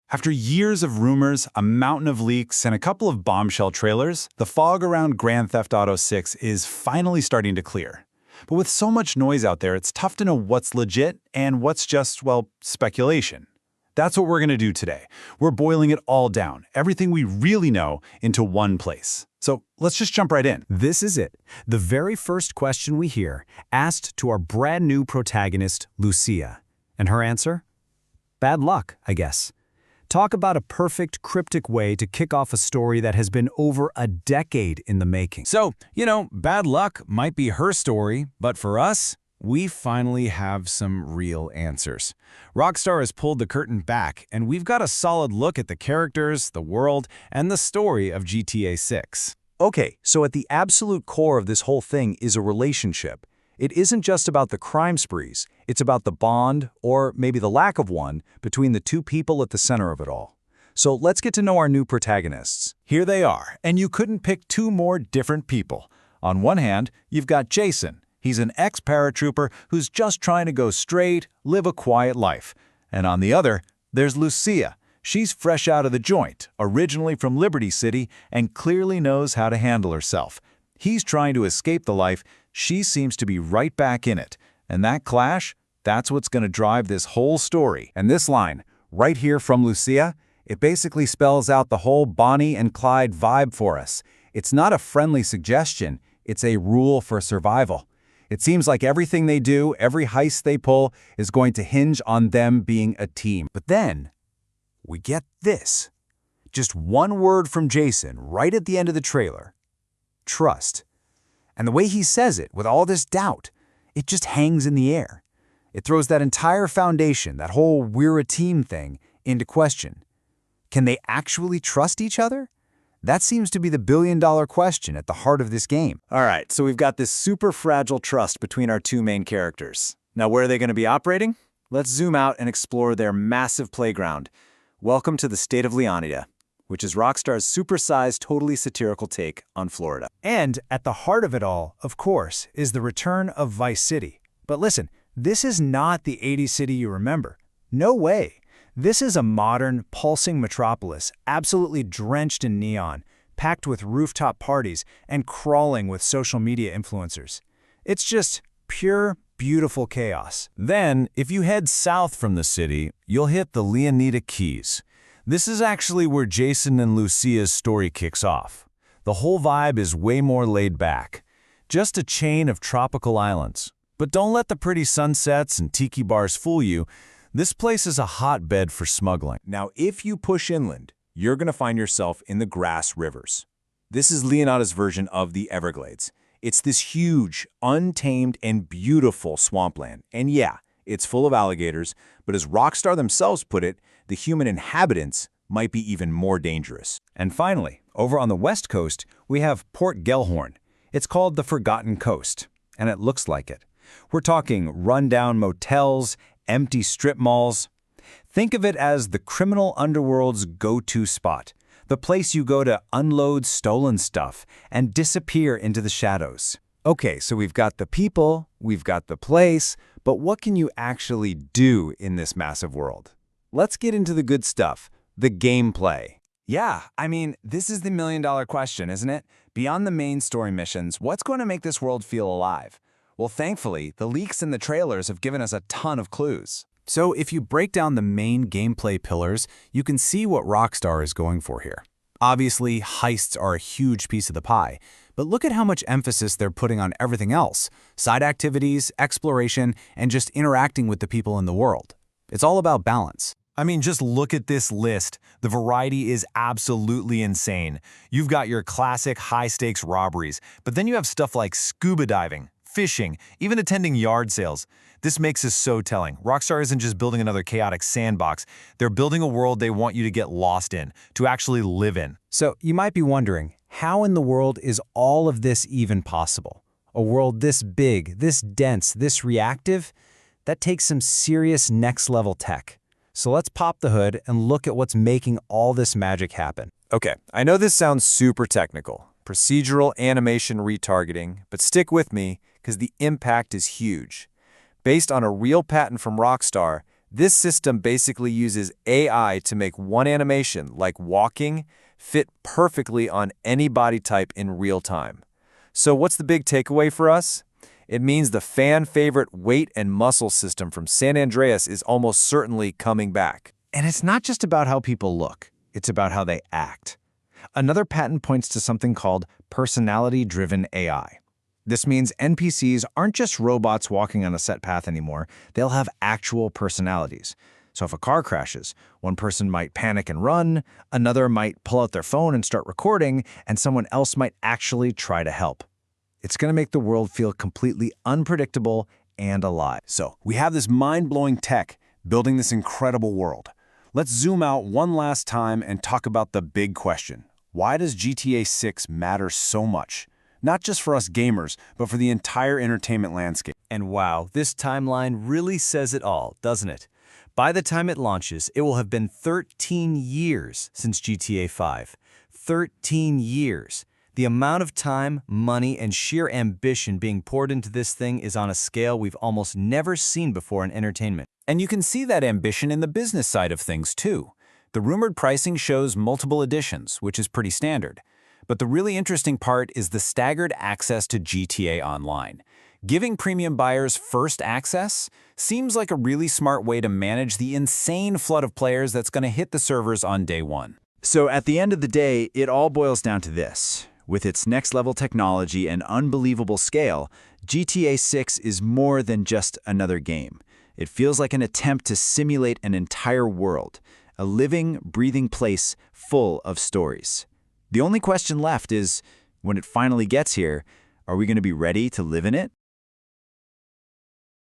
After years of rumors, a mountain of leaks, and a couple of bombshell trailers, the fog around Grand Theft Auto 6 is finally starting to clear. But with so much noise out there, it's tough to know what's legit and what's just, well, speculation. That's what we're going to do today. We're boiling it all down, everything we really know, into one place. So let's just jump right in. This is it. The very first question we hear, asked to our brand new protagonist, Lucia. And her answer? Bad luck, I guess. Talk about a perfect, cryptic way to kick off a story that has been over a decade in the making. So, bad luck might be her story, but for us, we finally have some real answers. Rockstar has pulled the curtain back, and we've got a solid look at the characters, the world, and the story of GTA 6. Okay, so at the absolute core of this whole thing is a relationship. It isn't just about the crime sprees, it's about the bond, or maybe the lack of one, between the two people at the center of it all. So let's get to know our new protagonists. Here they are, and you couldn't pick two more different people. On one hand, you've got Jason. He's an ex-paratrooper who's just trying to go straight, live a quiet life. And on the other, there's Lucia. She's fresh out of the joint, originally from Liberty City, and clearly knows how to handle herself. He's trying to escape the life. She seems to be right back in it. And that clash, that's what's going to drive this whole story. And this line, right here from Lucia, it basically spells out the whole Bonnie and Clyde vibe for us. It's not a friendly suggestion, it's a rule for survival. It seems like everything they do, every heist they pull, is going to hinge on them being a team. But then, we get this. Just one word from Jason right at the end of the trailer. Trust. And the way he says it, with all this doubt, it just hangs in the air. It throws that entire foundation, that whole we're a team thing, into question. Can they actually trust each other? That seems to be the billion-dollar question at the heart of this game. All right, so we've got this super fragile trust between our two main characters. Now, where are they going to be operating? Let's zoom out and explore their massive playground. Welcome to the state of Leonida, which is Rockstar's supersized, totally satirical take on Florida. And at the heart of it all, of course, is the return of Vice City. But listen, this is not the 80s city you remember. No way. This is a modern, pulsing metropolis, absolutely drenched in neon, packed with rooftop parties, and crawling with social media influencers. It's just pure, beautiful chaos. Then, if you head south from the city, you'll hit the Leonida Keys. This is actually where Jason and Lucia's story kicks off. The whole vibe is way more laid back. Just a chain of tropical islands. But don't let the pretty sunsets and tiki bars fool you. This place is a hotbed for smuggling. Now, if you push inland, you're going to find yourself in the Grass Rivers. This is Leonida's version of the Everglades. It's this huge, untamed, and beautiful swampland. And yeah, it's full of alligators, but as Rockstar themselves put it, the human inhabitants might be even more dangerous. And finally, over on the west coast, we have Port Gellhorn. It's called the Forgotten Coast, and it looks like it. We're talking rundown motels, empty strip malls. Think of it as the criminal underworld's go-to spot, the place you go to unload stolen stuff and disappear into the shadows. Okay, so we've got the people, we've got the place, but what can you actually do in this massive world? Let's get into the good stuff, the gameplay. Yeah, I mean, this is the million-dollar question, isn't it? Beyond the main story missions, what's going to make this world feel alive? Well, thankfully, the leaks and the trailers have given us a ton of clues. So if you break down the main gameplay pillars, you can see what Rockstar is going for here. Obviously, heists are a huge piece of the pie, but look at how much emphasis they're putting on everything else: side activities, exploration, and just interacting with the people in the world. It's all about balance. I mean, just look at this list. The variety is absolutely insane. You've got your classic high-stakes robberies, but then you have stuff like scuba diving, fishing, even attending yard sales. This makes us so telling. Rockstar isn't just building another chaotic sandbox. They're building a world they want you to get lost in, to actually live in. So you might be wondering, how in the world is all of this even possible? A world this big, this dense, this reactive? That takes some serious next-level tech. So let's pop the hood and look at what's making all this magic happen. Okay, I know this sounds super technical, procedural animation retargeting, but stick with me because the impact is huge. Based on a real patent from Rockstar, This system basically uses AI to make one animation, like walking, fit perfectly on any body type in real time. So what's the big takeaway for us? It means the fan-favorite weight and muscle system from San Andreas is almost certainly coming back. And it's not just about how people look, it's about how they act. Another patent points to something called personality-driven AI. This means NPCs aren't just robots walking on a set path anymore, they'll have actual personalities. So if a car crashes, one person might panic and run, another might pull out their phone and start recording, and someone else might actually try to help. It's going to make the world feel completely unpredictable and alive. So, we have this mind-blowing tech building this incredible world. Let's zoom out one last time and talk about the big question. Why does GTA 6 matter so much? Not just for us gamers, but for the entire entertainment landscape. And wow, this timeline really says it all, doesn't it? By the time it launches, it will have been 13 years since GTA 5. 13 years. The amount of time, money, and sheer ambition being poured into this thing is on a scale we've almost never seen before in entertainment. And you can see that ambition in the business side of things, too. The rumored pricing shows multiple editions, which is pretty standard. But the really interesting part is the staggered access to GTA Online. Giving premium buyers first access seems like a really smart way to manage the insane flood of players that's going to hit the servers on day one. So at the end of the day, it all boils down to this. With its next-level technology and unbelievable scale, GTA 6 is more than just another game. It feels like an attempt to simulate an entire world, a living, breathing place full of stories. The only question left is, when it finally gets here, are we going to be ready to live in it?